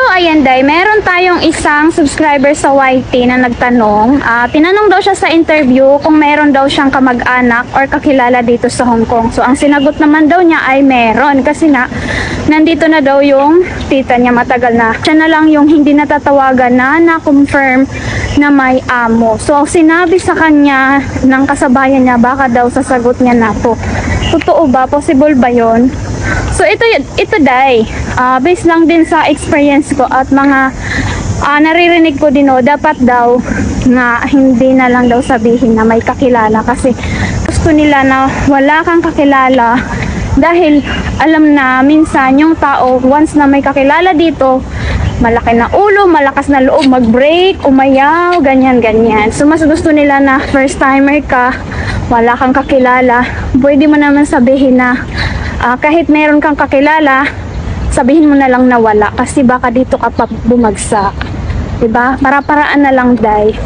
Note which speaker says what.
Speaker 1: ayan day, meron tayong isang subscriber sa YT na nagtanong. Tinanong daw siya sa interview kung meron daw siyang kamag-anak or kakilala dito sa Hong Kong. So ang sinagot naman daw niya ay meron kasi nga nandito na daw yung tita niya matagal na. Siya na lang yung hindi natatawagan na confirm na may amo. So sinabi sa kanya ng kasabayan niya baka daw sasagot niya na po. Totoo ba? Possible ba yon? So ito day, based lang din sa experience ko at mga naririnig ko din dapat daw na hindi na lang daw sabihin na may kakilala kasi gusto nila na wala kang kakilala dahil alam na minsan yung tao once na may kakilala dito, malaki na ulo, malakas na loob, mag-break, umayaw, ganyan. So mas gusto nila na first timer ka, wala kang kakilala, pwede mo naman sabihin na kahit meron kang kakilala, sabihin mo na lang na wala kasi baka dito ka pa bumagsak. Diba? Para-paraan na lang day.